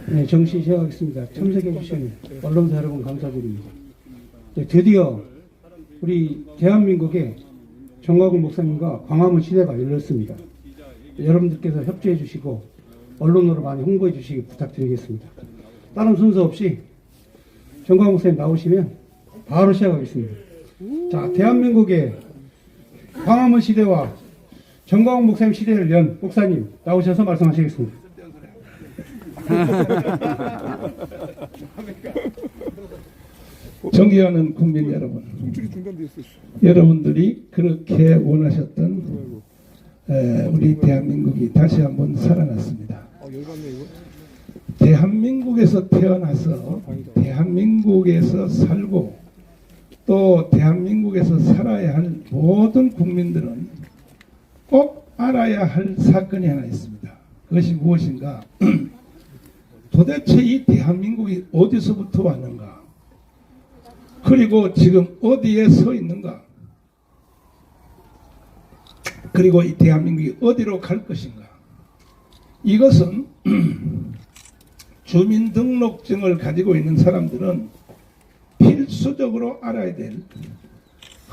네, 정시 시작하겠습니다. 참석해 주신 언론사 여러분 감사드립니다. 네, 드디어 우리 대한민국의 정광훈 목사님과 광화문 시대가 열렸습니다. 여러분들께서 협조해 주시고 언론으로 많이 홍보해 주시기 부탁드리겠습니다. 다른 순서 없이 정광훈 목사님 나오시면 바로 시작하겠습니다. 자, 대한민국의 광화문 시대와 정광훈 목사님 시대를 연 목사님 나오셔서 말씀하시겠습니다. 존경하는 국민 여러분, 여러분들이 그렇게 원하셨던 우리 대한민국이 다시 한번 살아났습니다. 대한민국에서 태어나서 대한민국에서 살고 또 대한민국에서 살아야 할 모든 국민들은 꼭 알아야 할 사건이 하나 있습니다. 그것이 무엇인가? 도대체 이 대한민국이 어디서부터 왔는가? 그리고 지금 어디에 서 있는가? 그리고 이 대한민국이 어디로 갈 것인가? 이것은 주민등록증을 가지고 있는 사람들은 필수적으로 알아야 될,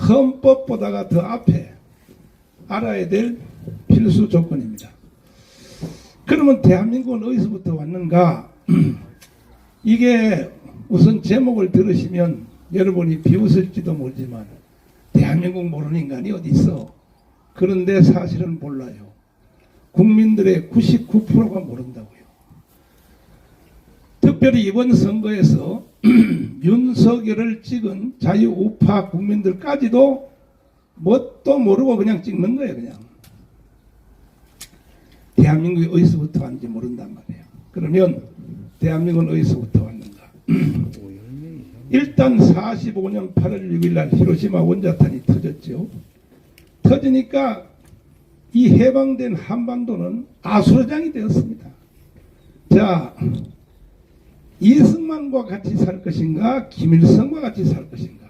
헌법보다가 더 앞에 알아야 될 필수 조건입니다. 그러면 대한민국은 어디서부터 왔는가? 이게 우선 제목을 들으시면 여러분이 비웃을지도 모르지만 대한민국 모르는 인간이 어디 있어? 그런데 사실은 몰라요. 국민들의 99%가 모른다고요. 특별히 이번 선거에서 윤석열을 찍은 자유우파 국민들까지도 뭣도 모르고 그냥 찍는 거예요. 그냥 대한민국이 어디서부터 왔는지 모른단 말이에요. 그러면 대한민국은 어디서부터 왔는가? 일단 45년 8월 6일 날 히로시마 원자탄이 터졌죠. 터지니까 이 해방된 한반도는 아수라장이 되었습니다. 자, 이승만과 같이 살 것인가? 김일성과 같이 살 것인가?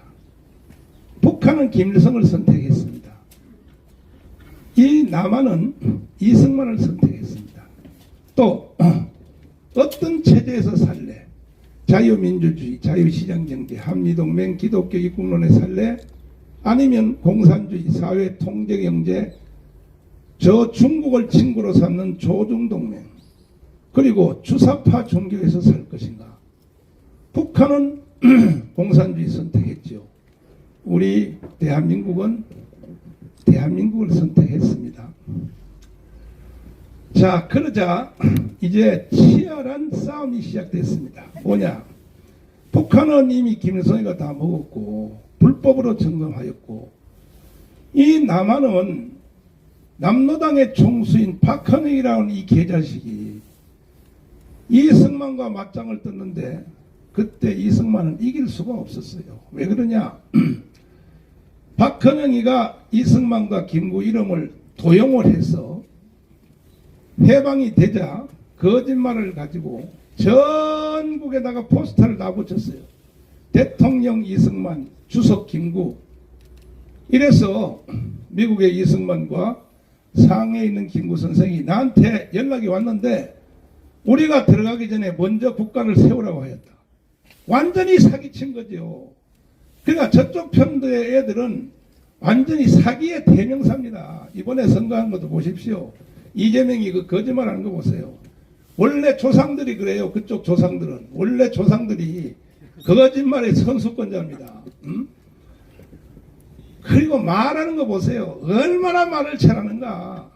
북한은 김일성을 선택했습니다. 이 남한은 이승만을 선택했습니다. 또 어떤 체제에서 살래? 자유민주주의, 자유시장경제, 한미동맹, 기독교 입국론에 살래? 아니면 공산주의, 사회통제경제, 저 중국을 친구로 삼는 조중동맹, 그리고 주사파 종교에서 살 것인가? 북한은 공산주의 선택했죠. 우리 대한민국은 대한민국을 선택했습니다. 자, 그러자 이제 치열한 싸움이 시작됐습니다. 뭐냐? 북한은 이미 김일성이가 다 먹었고 불법으로 점검하였고, 이 남한은 남로당의 총수인 박헌영이라는 이 개자식이 이승만과 맞짱을 떴는데 그때 이승만은 이길 수가 없었어요. 왜 그러냐? 박헌영이가 이승만과 김구 이름을 도용을 해서 해방이 되자 거짓말을 가지고 전국에다가 포스터를 다 붙였어요. 대통령 이승만, 주석 김구. 이래서 미국의 이승만과 상해에 있는 김구 선생이 나한테 연락이 왔는데 우리가 들어가기 전에 먼저 국가를 세우라고 하였다. 완전히 사기친 거죠. 그러니까 저쪽 편도의 애들은 완전히 사기의 대명사입니다. 이번에 선거한 것도 보십시오. 이재명이 그 거짓말하는 거 보세요. 원래 조상들이 그래요. 그쪽 조상들은 원래 조상들이 거짓말의 선수권자입니다. 그리고 말하는 거 보세요. 얼마나 말을 잘하는가.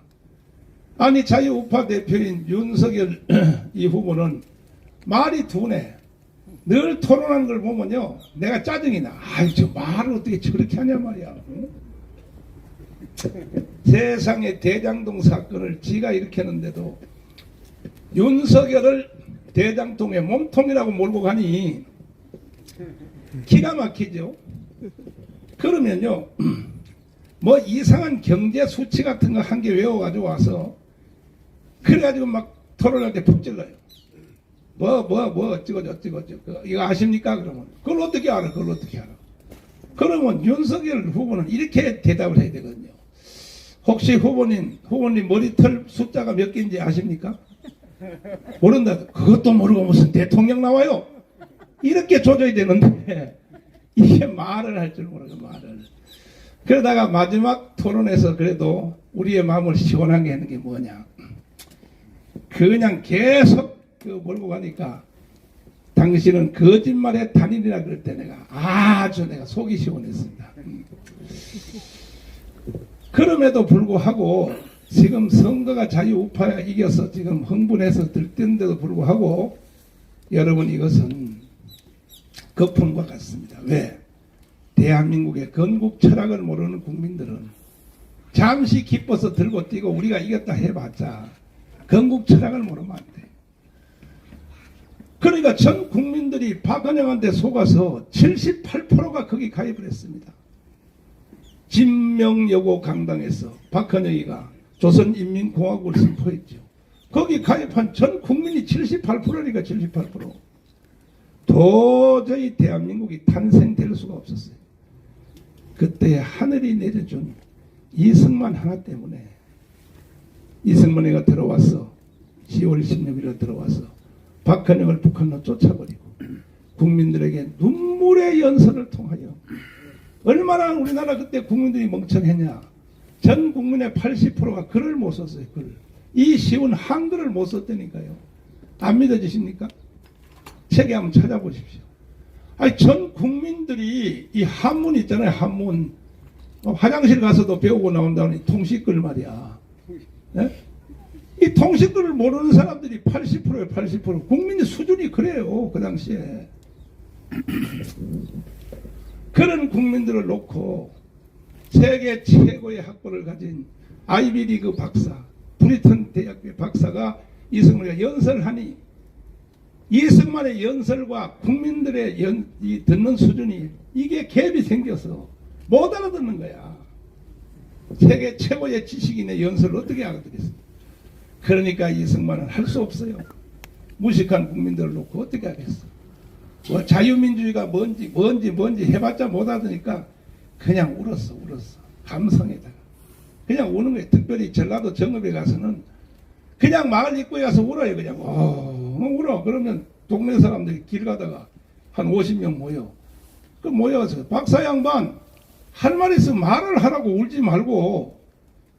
아니, 자유우파 대표인 윤석열 이 후보는 말이 둔해. 늘 토론하는 걸 보면요, 내가 짜증이 나. 아이, 저 말을 어떻게 저렇게 하냐 말이야. 세상에 대장동 사건을 지가 일으켰는데도 윤석열을 대장동의 몸통이라고 몰고 가니 기가 막히죠. 그러면요, 뭐 이상한 경제 수치 같은 거 한 개 외워가지고 와서 그래가지고 막 토론할 때 푹 찔러요. 어찌고 이거 아십니까? 그러면 그걸 어떻게 알아? 그러면 윤석열 후보는 이렇게 대답을 해야 되거든요. 혹시 후보님 머리털 숫자가 몇 개인지 아십니까? 모른다. 그것도 모르고 무슨 대통령 나와요? 이렇게 조져야 되는데 이게 말을 할 줄 모르고 말을. 그러다가 마지막 토론에서 그래도 우리의 마음을 시원하게 하는 게 뭐냐. 그냥 계속 몰고 가니까 당신은 거짓말의 단인이라 그럴 때 내가 아주 내가 속이 시원했습니다. 그럼에도 불구하고 지금 선거가 자유우파가 이겨서 지금 흥분해서 들뜬데도 불구하고 여러분 이것은 거품과 같습니다. 왜? 대한민국의 건국 철학을 모르는 국민들은 잠시 기뻐서 들고 뛰고 우리가 이겼다 해봤자 건국 철학을 모르면 안 돼. 그러니까 전 국민들이 박헌영한테 속아서 78%가 거기 가입을 했습니다. 진명여고 강당에서 박헌영이가 조선인민공화국을 선포했죠. 거기 가입한 전 국민이 78%니까 78%. 도저히 대한민국이 탄생될 수가 없었어요. 그때 하늘이 내려준 이승만 하나 때문에 이승만이가 들어와서 10월 16일에 들어와서 박헌영을 북한으로 쫓아버리고 국민들에게 눈물의 연설을 통하여 얼마나 우리나라 그때 국민들이 멍청했냐. 전 국민의 80%가 글을 못 썼어요. 글. 이 쉬운 한글을 못 썼다니까요. 안 믿어지십니까? 책에 한번 찾아보십시오. 아니 전 국민들이 이 한문 있잖아요. 한문. 화장실 가서도 배우고 나온다는 통시글 말이야. 네? 이 통시글을 모르는 사람들이 80%예요. 80%. 국민의 수준이 그래요. 그 당시에. 그런 국민들을 놓고 세계 최고의 학벌을 가진 아이비리그 박사, 브리턴 대학교의 박사가 이승만이가 연설하니 이승만의 연설과 국민들의 이 듣는 수준이 이게 갭이 생겨서 못 알아듣는 거야. 세계 최고의 지식인의 연설을 어떻게 알아듣겠어? 그러니까 이승만은 할 수 없어요. 무식한 국민들을 놓고 어떻게 하겠어? 뭐 자유민주주의가 뭔지 해봤자 못 알아듣니까 그냥 울었어. 감성에다가. 그냥 우는 거예요. 특별히 전라도 정읍에 가서는 그냥 마을 입구에 가서 울어요. 그냥 울어. 그러면 동네 사람들이 길 가다가 한 50명 모여. 그 모여서 박사 양반 할 말 있으면 말을 하라고 울지 말고.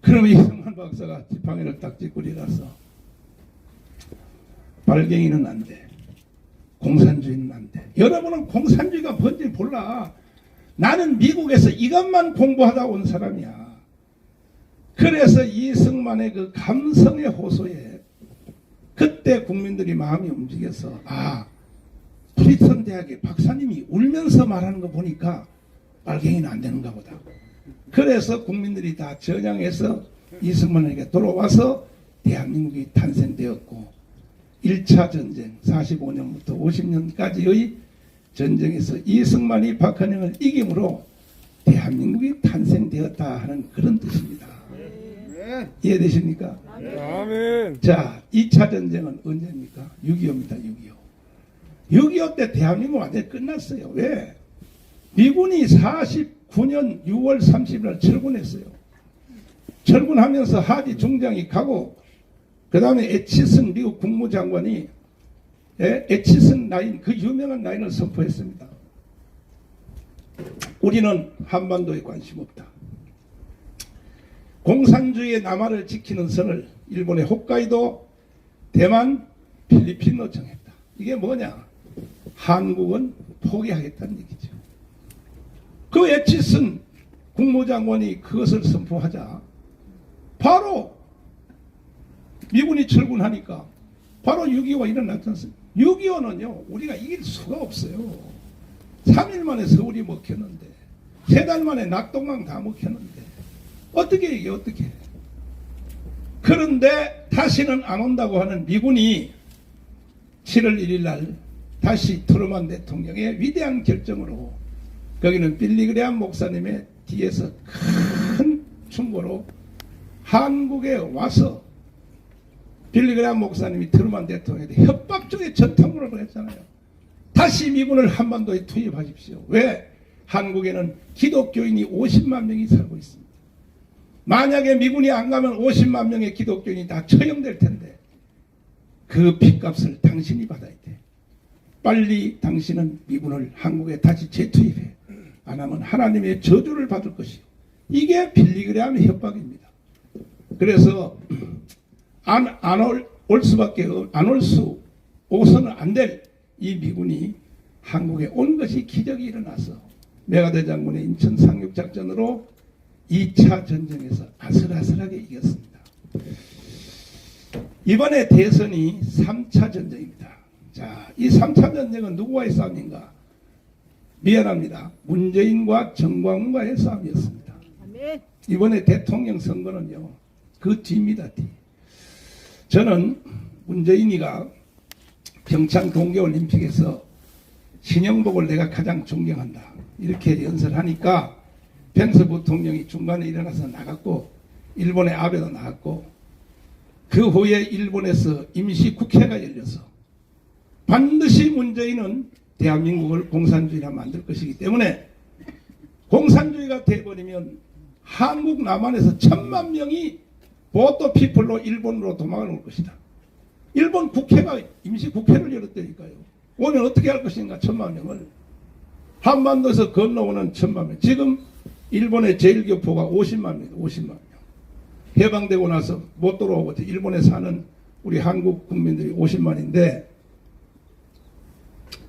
그러면 이승만 박사가 지팡이를 딱 짚고 일어나서 발갱이는 안 돼. 공산주의는 안 돼. 여러분은 공산주의가 뭔지 몰라. 나는 미국에서 이것만 공부하다 온 사람이야. 그래서 이승만의 그 감성의 호소에 그때 국민들이 마음이 움직여서 프리턴 대학의 박사님이 울면서 말하는 거 보니까 빨갱이는 안 되는가 보다. 그래서 국민들이 다 전향해서 이승만에게 돌아와서 대한민국이 탄생되었고 1차 전쟁 45년부터 50년까지의 전쟁에서 이승만이 박헌영을 이김으로 대한민국이 탄생되었다 하는 그런 뜻입니다. 이해되십니까? 아멘. 자, 2차 전쟁은 언제입니까? 6.25입니다. 6.25 때 대한민국 완전히 끝났어요. 왜? 미군이 49년 6월 30일 날 철군했어요. 철군하면서 하디 중장이 가고 그 다음에 애치슨 미국 국무장관이 애치슨 라인, 그 유명한 라인을 선포했습니다. 우리는 한반도에 관심 없다. 공산주의의 남하를 지키는 선을 일본의 홋카이도, 대만, 필리핀으로 정했다. 이게 뭐냐? 한국은 포기하겠다는 얘기죠. 그 애치슨 국무장관이 그것을 선포하자 바로 미군이 철군하니까 바로 6.25가 일어났지 않습니까? 6.25는요 우리가 이길 수가 없어요. 3일 만에 서울이 먹혔는데 3달 만에 낙동강 다 먹혔는데 어떻게 이게 어떻게. 그런데 다시는 안 온다고 하는 미군이 7월 1일 날 다시 트루먼 대통령의 위대한 결정으로 거기는 빌리그레암 목사님의 뒤에서 큰 충고로 한국에 와서 빌리그레암 목사님이 트루먼 대통령한테 협박적인 전통으로 했잖아요. 다시 미군을 한반도에 투입하십시오. 왜? 한국에는 기독교인이 50만 명이 살고 있습니다. 만약에 미군이 안 가면 50만 명의 기독교인이 다 처형될 텐데 그 핏값을 당신이 받아야 돼. 빨리 당신은 미군을 한국에 다시 재투입해. 안 하면 하나님의 저주를 받을 것이요. 이게 빌리그레암의 협박입니다. 그래서 올 수밖에 안 올 수 오서는 안 될 이 미군이 한국에 온 것이 기적이 일어나서 메가더 장군의 인천 상륙작전으로 2차 전쟁에서 아슬아슬하게 이겼습니다. 이번에 대선이 3차 전쟁입니다. 자, 이 3차 전쟁은 누구와의 싸움인가? 미안합니다. 문재인과 정광훈과의 싸움이었습니다. 이번에 대통령 선거는요, 그 뒤입니다. 뒤. 저는 문재인이가 평창 동계올림픽에서 신영복을 내가 가장 존경한다. 이렇게 연설하니까 펜스 부통령이 중간에 일어나서 나갔고, 일본의 아베도 나갔고, 그 후에 일본에서 임시국회가 열려서 반드시 문재인은 대한민국을 공산주의라 만들 것이기 때문에 공산주의가 돼버리면 한국 남한에서 1000만 명이 보또 피플로 일본으로 도망을 올 것이다. 일본 국회가 임시국회를 열었다니까요. 오면 어떻게 할 것인가 1000만 명을. 한반도에서 건너오는 1000만 명. 지금 일본의 제1교포가 50만 명이에요. 50만 명. 해방되고 나서 못 돌아오고 일본에 사는 우리 한국 국민들이 50만인데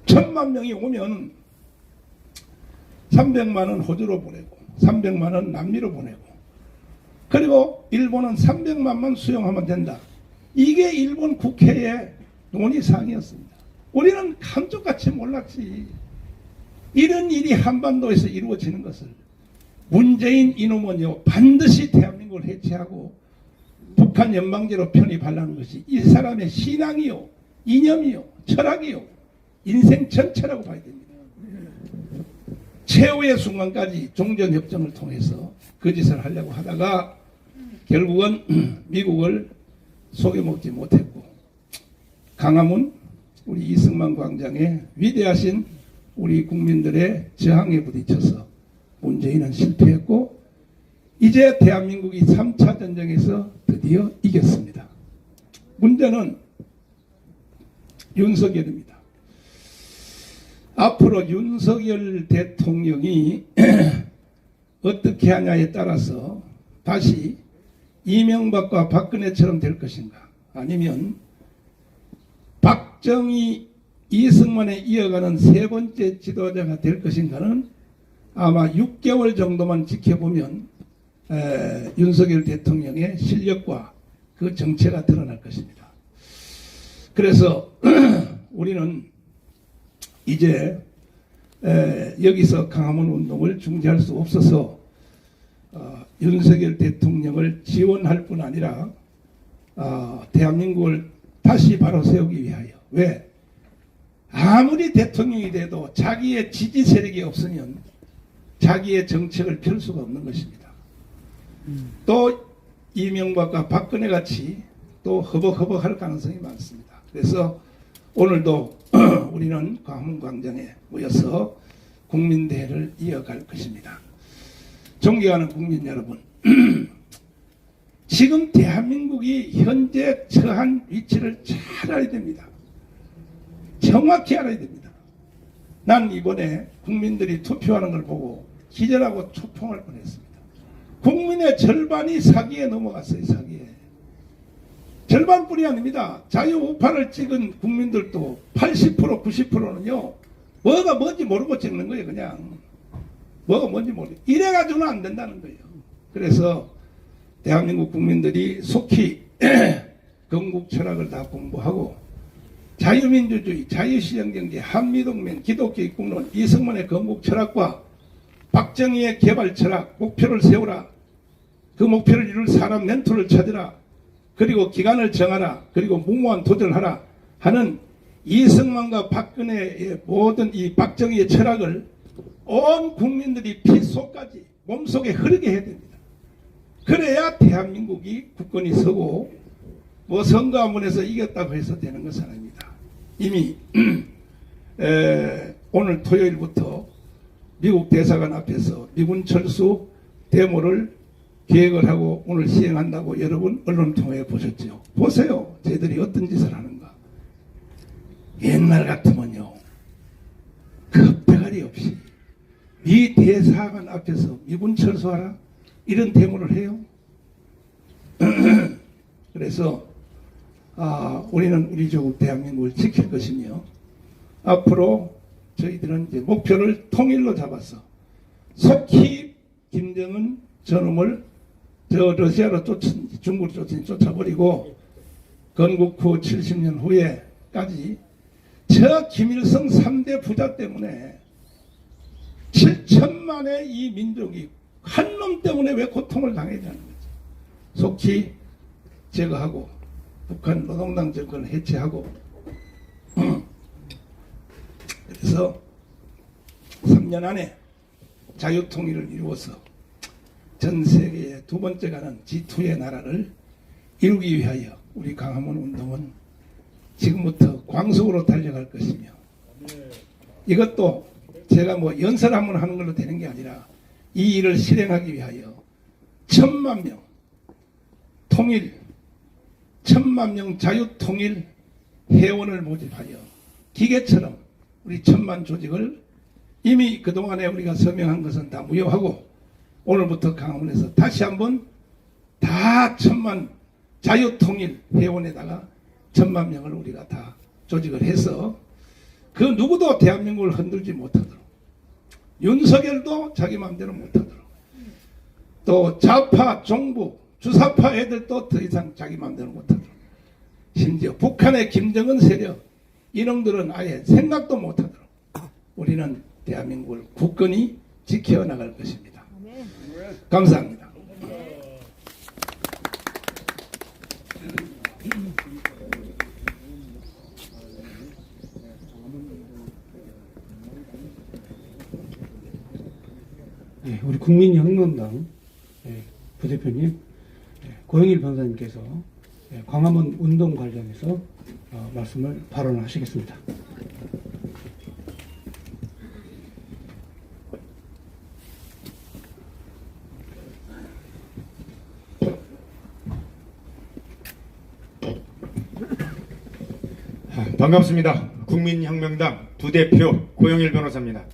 1000만 명이 오면 300만은 호주로 보내고 300만은 남미로 보내고 그리고 일본은 300만만 수용하면 된다. 이게 일본 국회의 논의사항이었습니다. 우리는 감쪽같이 몰랐지. 이런 일이 한반도에서 이루어지는 것을 문재인 이놈은요 반드시 대한민국을 해체하고 북한 연방제로 편입하려는 것이 이 사람의 신앙이요 이념이요 철학이요 인생 전체라고 봐야 됩니다. 최후의 순간까지 종전협정을 통해서 그 짓을 하려고 하다가 결국은 미국을 속여먹지 못했고 강화문 우리 이승만 광장의 위대하신 우리 국민들의 저항에 부딪혀서 문재인은 실패했고 이제 대한민국이 3차 전쟁에서 드디어 이겼습니다. 문제는 윤석열입니다. 앞으로 윤석열 대통령이 어떻게 하냐에 따라서 다시 이명박과 박근혜처럼 될 것인가 아니면 박정희 이승만에 이어가는 세 번째 지도자가 될 것인가는 아마 6개월 정도만 지켜보면 윤석열 대통령의 실력과 그 정체가 드러날 것입니다. 그래서 우리는 이제 여기서 강화문 운동을 중지할 수 없어서 윤석열 대통령을 지원할 뿐 아니라 대한민국을 다시 바로 세우기 위하여 왜? 아무리 대통령이 돼도 자기의 지지 세력이 없으면 자기의 정책을 펼 수가 없는 것입니다. 또 이명박과 박근혜 같이 또 허벅허벅할 가능성이 많습니다. 그래서 오늘도 우리는 광화문 광장에 모여서 국민대회를 이어갈 것입니다. 존경하는 국민 여러분, 지금 대한민국이 현재 처한 위치를 잘 알아야 됩니다. 정확히 알아야 됩니다. 난 이번에 국민들이 투표하는 걸 보고 기절하고 초풍할 뻔했습니다. 국민의 절반이 사기에 넘어갔어요. 사기에. 절반뿐이 아닙니다. 자유우파를 찍은 국민들도 80% 90%는요 뭐가 뭔지 모르고 찍는 거예요. 그냥 뭐가 뭔지 모르고 이래가지고는 안 된다는 거예요. 그래서 대한민국 국민들이 속히 건국 철학을 다 공부하고 자유민주주의, 자유시장경제, 한미동맹, 기독교 입국론, 이승만의 건국 철학과 박정희의 개발 철학, 목표를 세우라. 그 목표를 이룰 사람 멘토를 찾으라. 그리고 기간을 정하라. 그리고 무모한 도전을 하라. 하는 이승만과 박근혜의 모든 이 박정희의 철학을 온 국민들이 피속까지 몸속에 흐르게 해야 됩니다. 그래야 대한민국이 국권이 서고 뭐 선거 한 번에서 이겼다고 해서 되는 것은 아닙니다. 이미 오늘 토요일부터 미국 대사관 앞에서 미군 철수 데모를 계획을 하고 오늘 시행한다고 여러분 언론 통해 보셨죠. 보세요. 쟤들이 어떤 짓을 하는가. 옛날 같으면요, 겁대가리 없이 미 대사관 앞에서 미군 철수하라 이런 데모를 해요. 그래서 우리는 우리 조국 대한민국을 지킬 것이며, 앞으로 저희들은 이제 목표를 통일로 잡아서 속히 김정은 저놈을 러시아로 중국으로 쫓아버리고 건국 후 70년 후에까지 저 김일성 3대 부자 때문에 7천만의 이 민족이 한 놈 때문에 왜 고통을 당해야 하는 거죠. 속히 제거하고 북한 노동당 정권을 해체하고 그래서 3년 안에 자유통일을 이루어서 전 세계의 두 번째 가는 G2의 나라를 이루기 위하여 우리 광화문 운동은 지금부터 광속으로 달려갈 것이며, 이것도 제가 뭐 연설 한번 하는 걸로 되는 게 아니라 이 일을 실행하기 위하여 1,000만 명 통일, 1,000만 명 자유통일 회원을 모집하여 기계처럼 우리 1,000만 조직을 이미 그동안에 우리가 서명한 것은 다 무효하고, 오늘부터 강화문에서 다시 한번 다 1,000만 자유통일 회원에다가 1,000만 명을 우리가 다 조직을 해서 그 누구도 대한민국을 흔들지 못하도록, 윤석열도 자기 마음대로 못하도록, 또 좌파 종북 주사파 애들도 더 이상 자기 마음대로 못하도록, 심지어 북한의 김정은 세력 이놈들은 아예 생각도 못하도록 우리는 대한민국을 굳건히 지켜나갈 것입니다. 감사합니다. 네, 우리 국민혁명당 부대표님, 고영일 변호사님께서 광화문 운동 관련해서 말씀을 발언하시겠습니다. 반갑습니다. 국민혁명당 부대표 고영일 변호사입니다.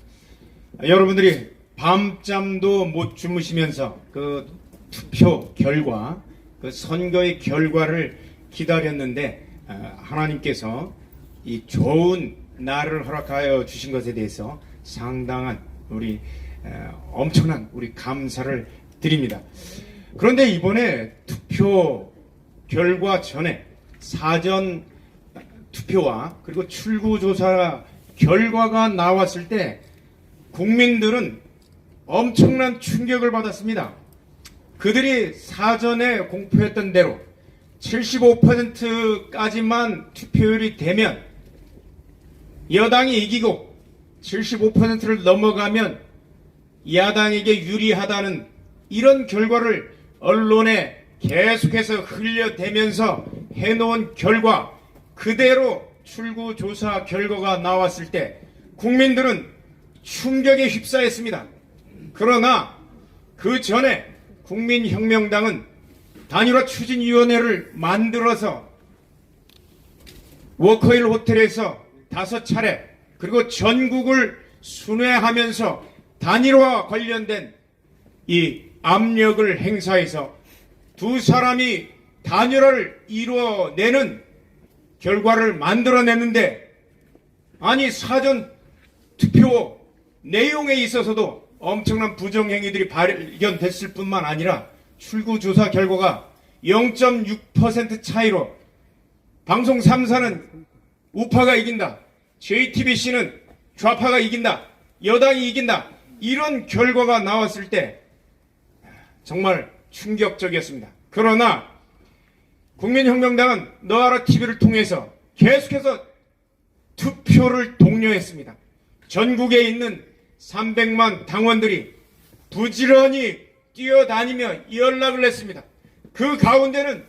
여러분들이 밤잠도 못 주무시면서 그 투표 결과, 그 선거의 결과를 기다렸는데 하나님께서 이 좋은 날을 허락하여 주신 것에 대해서 상당한 엄청난 우리 감사를 드립니다. 그런데 이번에 투표 결과 전에 사전 투표와 그리고 출구조사 결과가 나왔을 때 국민들은 엄청난 충격을 받았습니다. 그들이 사전에 공표했던 대로 75%까지만 투표율이 되면 여당이 이기고 75%를 넘어가면 야당에게 유리하다는 이런 결과를 언론에 계속해서 흘려대면서 해놓은 결과 그대로 출구조사 결과가 나왔을 때 국민들은 충격에 휩싸였습니다. 그러나 그 전에 국민혁명당은 단일화 추진위원회를 만들어서 워커힐 호텔에서 5차례 그리고 전국을 순회하면서 단일화 관련된 이 압력을 행사해서 두 사람이 단일화를 이루어내는 결과를 만들어냈는데, 아니 사전 투표 내용에 있어서도 엄청난 부정행위들이 발견됐을 뿐만 아니라 출구조사 결과가 0.6% 차이로 방송 3사는 우파가 이긴다, JTBC는 좌파가 이긴다, 여당이 이긴다, 이런 결과가 나왔을 때 정말 충격적이었습니다. 그러나 국민혁명당은 너하라 TV를 통해서 계속해서 투표를 독려했습니다. 전국에 있는 300만 당원들이 부지런히 뛰어다니며 연락을 했습니다. 그 가운데는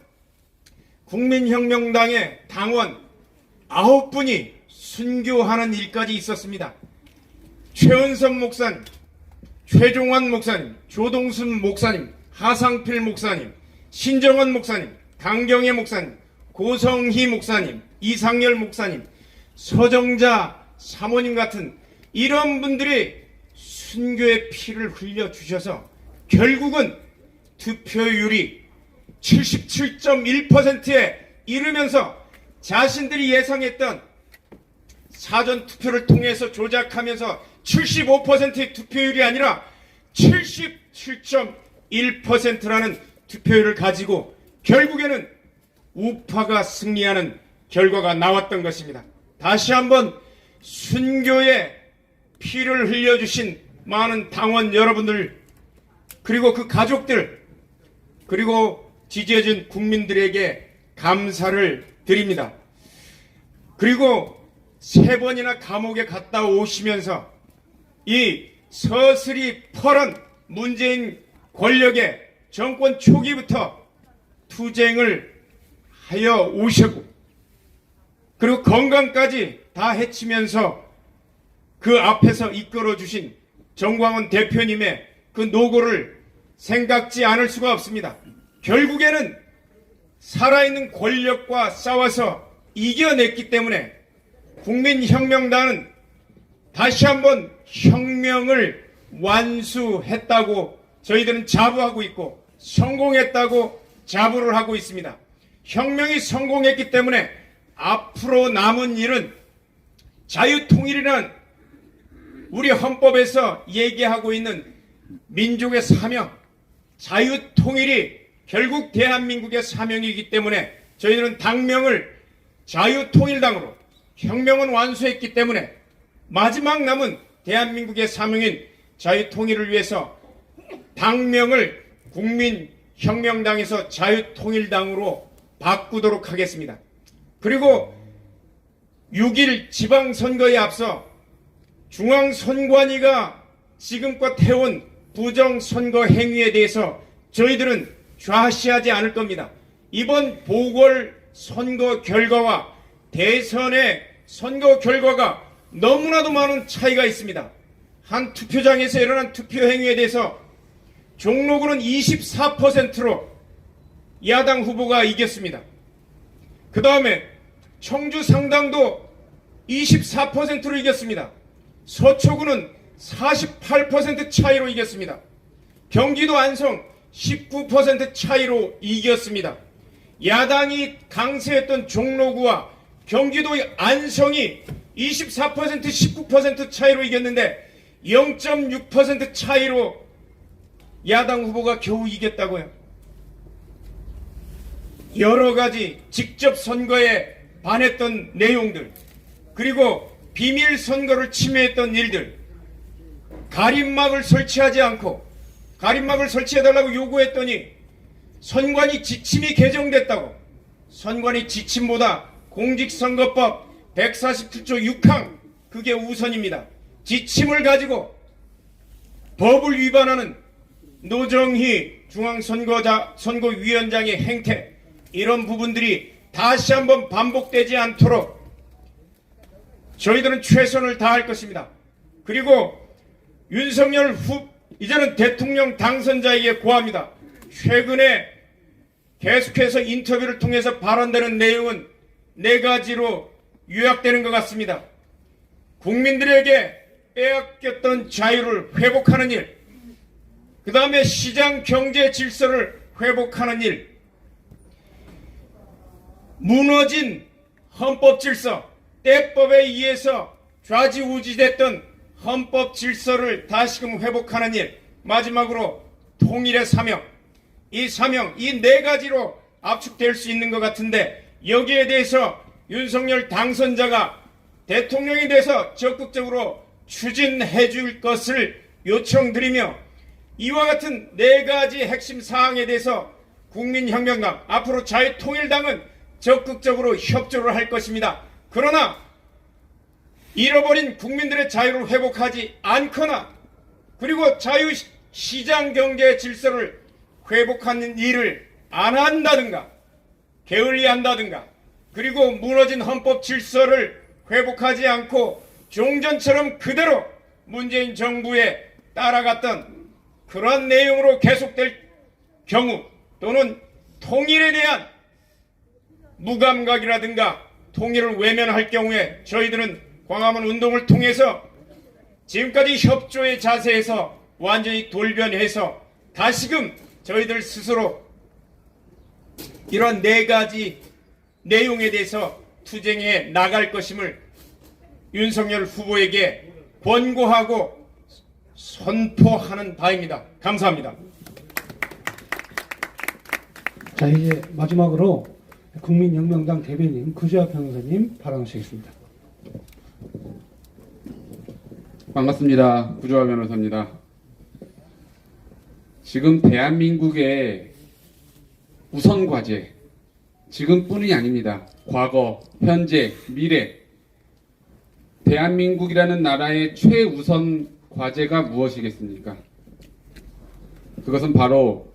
국민혁명당의 당원 9분이 순교하는 일까지 있었습니다. 최은선 목사님, 최종환 목사님, 조동순 목사님, 하상필 목사님, 신정원 목사님, 강경애 목사님, 고성희 목사님, 이상열 목사님, 서정자 사모님 같은 이런 분들이 순교의 피를 흘려주셔서 결국은 투표율이 77.1%에 이르면서 자신들이 예상했던 사전투표를 통해서 조작하면서 75%의 투표율이 아니라 77.1%라는 투표율을 가지고 결국에는 우파가 승리하는 결과가 나왔던 것입니다. 다시 한번 순교의 피를 흘려주신 많은 당원 여러분들, 그리고 그 가족들, 그리고 지지해준 국민들에게 감사를 드립니다. 그리고 3번이나 감옥에 갔다 오시면서 이 서슬이 펄은 문재인 권력의 정권 초기부터 투쟁을 하여 오셨고, 그리고 건강까지 다 해치면서 그 앞에서 이끌어주신 정광훈 대표님의 그 노고를 생각지 않을 수가 없습니다. 결국에는 살아있는 권력과 싸워서 이겨냈기 때문에 국민혁명당은 다시 한번 혁명을 완수했다고 저희들은 자부하고 있고, 성공했다고 자부를 하고 있습니다. 혁명이 성공했기 때문에 앞으로 남은 일은 자유통일이란 우리 헌법에서 얘기하고 있는 민족의 사명, 자유통일이 결국 대한민국의 사명이기 때문에 저희들은 당명을 자유통일당으로, 혁명은 완수했기 때문에 마지막 남은 대한민국의 사명인 자유통일을 위해서 당명을 국민혁명당에서 자유통일당으로 바꾸도록 하겠습니다. 그리고 6일 지방선거에 앞서 중앙선관위가 지금껏 해온 부정선거 행위에 대해서 저희들은 좌시하지 않을 겁니다. 이번 보궐선거 결과와 대선의 선거 결과가 너무나도 많은 차이가 있습니다. 한 투표장에서 일어난 투표 행위에 대해서 종로구는 24%로 야당 후보가 이겼습니다. 그 다음에 청주 상당도 24%로 이겼습니다. 서초구는 48% 차이로 이겼습니다. 경기도 안성 19% 차이로 이겼습니다. 야당이 강세했던 종로구와 경기도 안성이 24%, 19% 차이로 이겼는데 0.6% 차이로 야당 후보가 겨우 이겼다고요. 여러 가지 직접 선거에 반했던 내용들, 그리고 비밀 선거를 침해했던 일들, 가림막을 설치하지 않고 가림막을 설치해달라고 요구했더니 선관위 지침이 개정됐다고, 선관위 지침보다 공직선거법 147조 6항 그게 우선입니다. 지침을 가지고 법을 위반하는 노정희 중앙선거위원장의 행태, 이런 부분들이 다시 한번 반복되지 않도록 저희들은 최선을 다할 것입니다. 그리고 윤석열 이제는 대통령 당선자에게 고합니다. 최근에 계속해서 인터뷰를 통해서 발언되는 내용은 4가지로 요약되는 것 같습니다. 국민들에게 빼앗겼던 자유를 회복하는 일, 그 다음에 시장 경제 질서를 회복하는 일, 무너진 헌법 질서, 때법에 의해서 좌지우지됐던 헌법 질서를 다시금 회복하는 일, 마지막으로 통일의 사명, 이 사명, 이 4가지로 압축될 수 있는 것 같은데, 여기에 대해서 윤석열 당선자가 대통령에 대해서 적극적으로 추진해 줄 것을 요청드리며, 이와 같은 4가지 핵심 사항에 대해서 국민혁명당, 앞으로 자유통일당은 적극적으로 협조를 할 것입니다. 그러나 잃어버린 국민들의 자유를 회복하지 않거나, 그리고 자유시장 경제 질서를 회복하는 일을 안 한다든가 게을리한다든가, 그리고 무너진 헌법 질서를 회복하지 않고 종전처럼 그대로 문재인 정부에 따라갔던 그런 내용으로 계속될 경우, 또는 통일에 대한 무감각이라든가 통일을 외면할 경우에 저희들은 광화문 운동을 통해서 지금까지 협조의 자세에서 완전히 돌변해서 다시금 저희들 스스로 이러한 4가지 내용에 대해서 투쟁해 나갈 것임을 윤석열 후보에게 권고하고 선포하는 바입니다. 감사합니다. 자, 이제 마지막으로 국민혁명당 대변인 구재학 변호사님 발언하시겠습니다. 반갑습니다. 구조화 변호사입니다. 지금 대한민국의 우선 과제, 지금뿐이 아닙니다. 과거, 현재, 미래, 대한민국이라는 나라의 최우선 과제가 무엇이겠습니까? 그것은 바로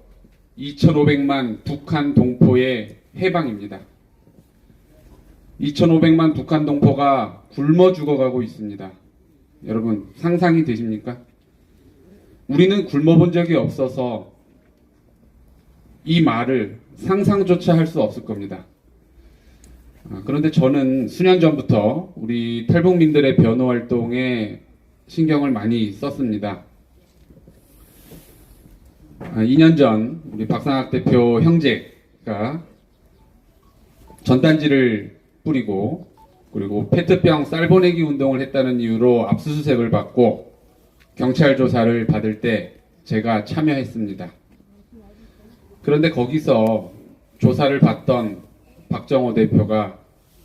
2,500만 북한 동포의 해방입니다. 2,500만 북한 동포가 굶어 죽어가고 있습니다. 여러분 상상이 되십니까? 우리는 굶어본 적이 없어서 이 말을 상상조차 할 수 없을 겁니다. 그런데 저는 수년 전부터 우리 탈북민들의 변호 활동에 신경을 많이 썼습니다. 2년 전 우리 박상학 대표 형제가 전단지를 뿌리고 그리고 페트병 쌀보내기 운동을 했다는 이유로 압수수색을 받고 경찰 조사를 받을 때 제가 참여했습니다. 그런데 거기서 조사를 받던 박정호 대표가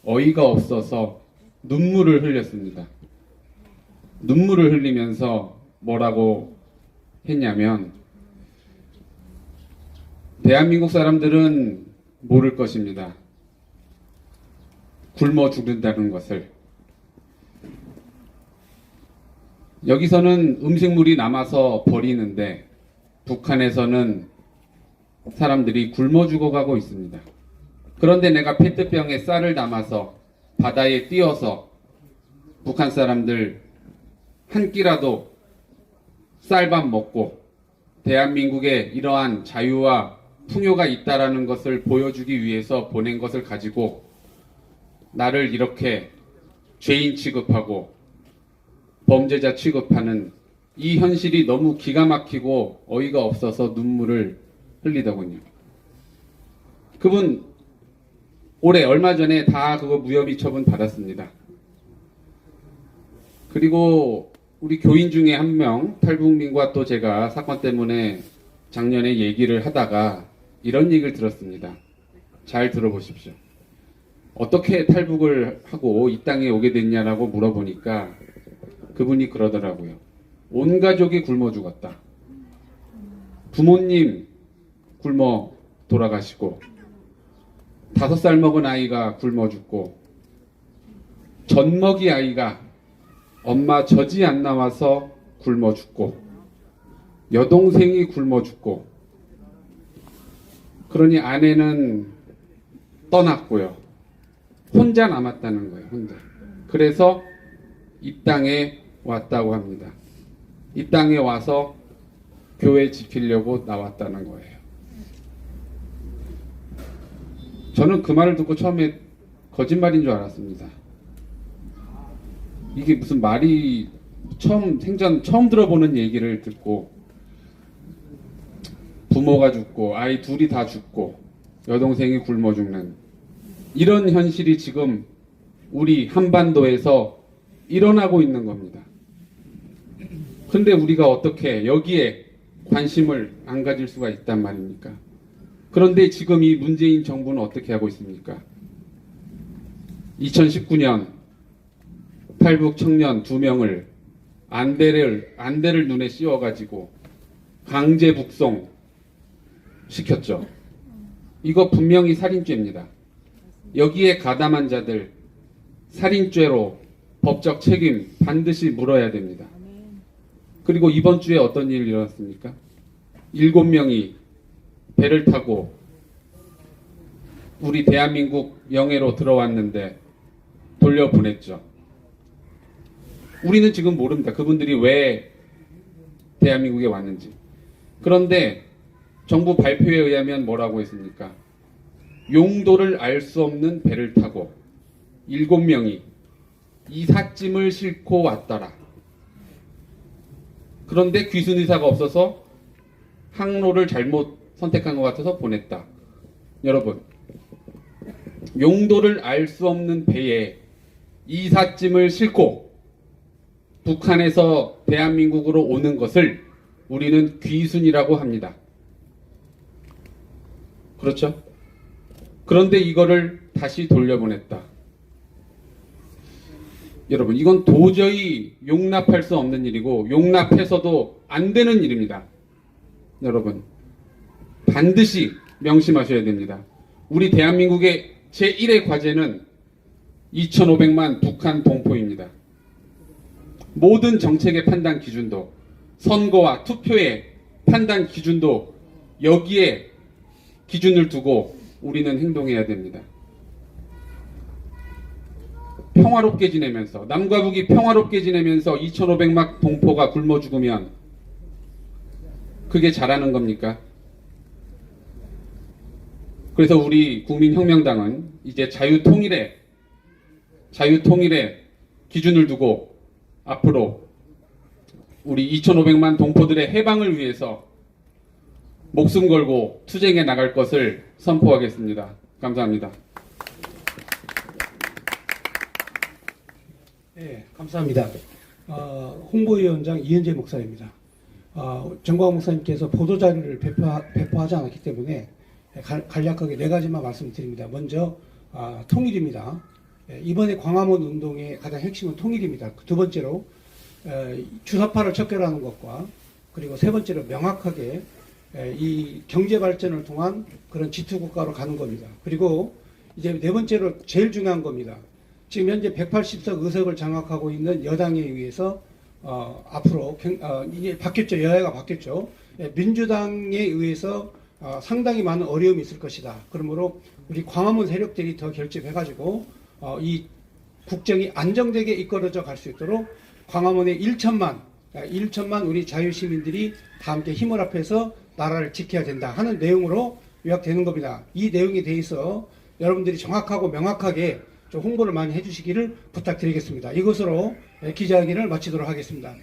어이가 없어서 눈물을 흘렸습니다. 눈물을 흘리면서 뭐라고 했냐면 대한민국 사람들은 모를 것입니다. 굶어 죽는다는 것을. 여기서는 음식물이 남아서 버리는데 북한에서는 사람들이 굶어 죽어가고 있습니다. 그런데 내가 페트병에 쌀을 담아서 바다에 띄어서 북한 사람들 한 끼라도 쌀밥 먹고 대한민국에 이러한 자유와 풍요가 있다라는 것을 보여주기 위해서 보낸 것을 가지고 나를 이렇게 죄인 취급하고 범죄자 취급하는 이 현실이 너무 기가 막히고 어이가 없어서 눈물을 흘리더군요. 그분 올해 얼마 전에 다 그거 무혐의 처분 받았습니다. 그리고 우리 교인 중에 한 명, 탈북민과 또 제가 사건 때문에 작년에 얘기를 하다가 이런 얘기를 들었습니다. 잘 들어보십시오. 어떻게 탈북을 하고 이 땅에 오게 됐냐라고 물어보니까 그분이 그러더라고요. 온 가족이 굶어 죽었다. 부모님 굶어 돌아가시고 5살 먹은 아이가 굶어 죽고 젖먹이 아이가 엄마 젖이 안 나와서 굶어 죽고 여동생이 굶어 죽고 그러니 아내는 떠났고요. 혼자 남았다는 거예요. 혼자. 그래서 이 땅에 왔다고 합니다. 이 땅에 와서 교회 지키려고 나왔다는 거예요. 저는 그 말을 듣고 처음에 거짓말인 줄 알았습니다. 이게 무슨 말이 생전 처음 들어보는 얘기를 듣고 부모가 죽고 아이 둘이 다 죽고 여동생이 굶어 죽는 이런 현실이 지금 우리 한반도에서 일어나고 있는 겁니다. 근데 우리가 어떻게 여기에 관심을 안 가질 수가 있단 말입니까? 그런데 지금 이 문재인 정부는 어떻게 하고 있습니까? 2019년 탈북 청년 2명을 안대를 눈에 씌워가지고 강제 북송 시켰죠. 이거 분명히 살인죄입니다. 여기에 가담한 자들 살인죄로 법적 책임 반드시 물어야 됩니다. 그리고 이번 주에 어떤 일이 일어났습니까? 7명이 배를 타고 우리 대한민국 영해로 들어왔는데 돌려보냈죠. 우리는 지금 모릅니다. 그분들이 왜 대한민국에 왔는지. 그런데 정부 발표에 의하면 뭐라고 했습니까? 용도를 알 수 없는 배를 타고 7명이 이삿짐을 싣고 왔더라. 그런데 귀순 의사가 없어서 항로를 잘못 선택한 것 같아서 보냈다. 여러분, 용도를 알 수 없는 배에 이삿짐을 싣고 북한에서 대한민국으로 오는 것을 우리는 귀순이라고 합니다. 그렇죠? 그런데 이거를 다시 돌려보냈다. 여러분, 이건 도저히 용납할 수 없는 일이고 용납해서도 안 되는 일입니다. 여러분, 반드시 명심하셔야 됩니다. 우리 대한민국의 제1의 과제는 2,500만 북한 동포입니다. 모든 정책의 판단 기준도, 선거와 투표의 판단 기준도 여기에 기준을 두고 우리는 행동해야 됩니다. 평화롭게 지내면서, 남과 북이 평화롭게 지내면서 2,500만 동포가 굶어 죽으면 그게 잘하는 겁니까? 그래서 우리 국민혁명당은 이제 자유통일의 기준을 두고 앞으로 우리 2,500만 동포들의 해방을 위해서 목숨 걸고 투쟁해 나갈 것을 선포하겠습니다. 감사합니다. 네, 감사합니다. 홍보위원장 이현재 목사입니다. 정광훈 목사님께서 보도자료를 배포하지 않았기 때문에 간략하게 4가지만 말씀드립니다. 먼저 통일입니다. 이번에 광화문 운동의 가장 핵심은 통일입니다. 두 번째로 주사파를 척결하는 것과 그리고 세 번째로 명확하게 이 경제 발전을 통한 그런 지투 국가로 가는 겁니다. 그리고 이제 네 번째로 제일 중요한 겁니다. 지금 현재 180석 의석을 장악하고 있는 여당에 의해서 앞으로 이게 바뀌었죠. 여야가 바뀌었죠. 민주당에 의해서 상당히 많은 어려움이 있을 것이다. 그러므로 우리 광화문 세력들이 더 결집해가지고 이 국정이 안정되게 이끌어져 갈 수 있도록 광화문에 1천만 우리 자유시민들이 다 함께 힘을 합해서 나라를 지켜야 된다 하는 내용으로 요약되는 겁니다. 이 내용에 대해서 여러분들이 정확하고 명확하게 좀 홍보를 많이 해주시기를 부탁드리겠습니다. 이것으로 기자회견을 마치도록 하겠습니다.